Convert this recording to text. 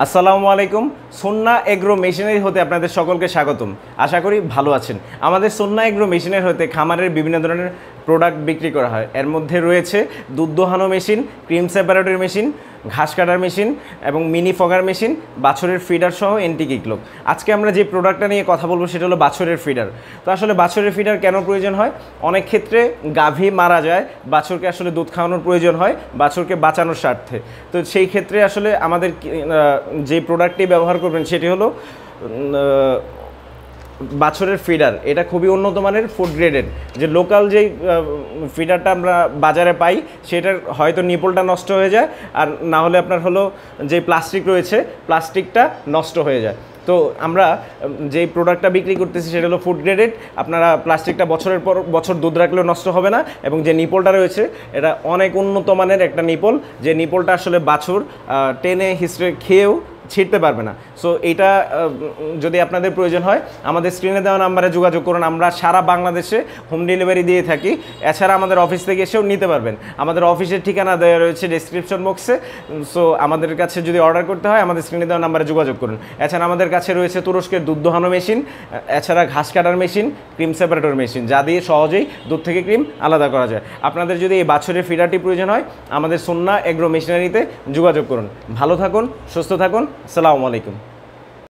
আসসালামু আলাইকুম। সোন্না agro machinery হতে আপনাদের সকলকে স্বাগতম। আশা করি ভালো আছেন। আমাদের সোন্না এগ্রো মেশিনারি হতে খামারের বিভিন্ন ধরনের প্রোডাক্ট বিক্রি করা হয়। এর মধ্যে রয়েছে দুধ দোহানো মেশিন, ক্রিম সেপারেটর মেশিন, ঘাস কাটার মেশিন এবং মিনি ফগার মেশিন, বাছুরের ফিডার সহ এন্টিক ইকলক। আজকে আমরা যে প্রোডাক্টটা নিয়ে কথা বলবো সেটা হলো বাছুরের ফিডার। তো আসলে বাছুরের ফিডার কেন প্রয়োজন হয়? অনেক ক্ষেত্রে গাভী মারা যায়, বাছুরকে আসলে দুধ খাওয়ানোর প্রয়োজন হয় বাছুরকে বাঁচানোর স্বার্থে। তো সেই ক্ষেত্রে আসলে আমাদের যে প্রোডাক্টটি ব্যবহার করবেন সেটি হলো বাছুরের ফিডার। এটা খুবই উন্নত মানের ফুড গ্রেডের। যে লোকাল যেই ফিডারটা আমরা বাজারে পাই সেটার হয়তো নিপলটা নষ্ট হয়ে যায়, আর না হলে আপনার হলো যে প্লাস্টিক রয়েছে প্লাস্টিকটা নষ্ট হয়ে যায়। তো আমরা যেই প্রোডাক্টটা বিক্রি করতেছি সেটা হলো ফুড গ্রেডেড। আপনারা প্লাস্টিকটা বছরের পর বছর দুধ রাখলেও নষ্ট হবে না, এবং যে নিপলটা রয়েছে এটা অনেক উন্নত মানের একটা নিপল, যে নিপলটা আসলে বাছুর টেনে হিস্ট্রে খেয়েও ছিঁড়তে পারবে না। সো এইটা যদি আপনাদের প্রয়োজন হয় আমাদের স্ক্রিনে দেওয়া নাম্বারে যোগাযোগ করুন। আমরা সারা বাংলাদেশে হোম ডেলিভারি দিয়ে থাকি। এছাড়া আমাদের অফিস থেকে এসেও নিতে পারবেন। আমাদের অফিসের ঠিকানা দেওয়া রয়েছে ডেসক্রিপশন বক্সে। সো আমাদের কাছে যদি অর্ডার করতে হয় আমাদের স্ক্রিনে দেওয়া নাম্বারে যোগাযোগ করুন। এছাড়া আমাদের কাছে রয়েছে তুরস্কের দুধ দোহানো মেশিন, এছাড়া ঘাস কাটার মেশিন, ক্রিম সেপারেটর মেশিন, যা দিয়ে সহজেই দুধ থেকে ক্রিম আলাদা করা যায়। আপনাদের যদি এই বাছুরের ফিডারটি প্রয়োজন হয় আমাদের সোন্না এগ্রো মেশিনারিতে যোগাযোগ করুন। ভালো থাকুন, সুস্থ থাকুন। আসসালামু আলাইকুম।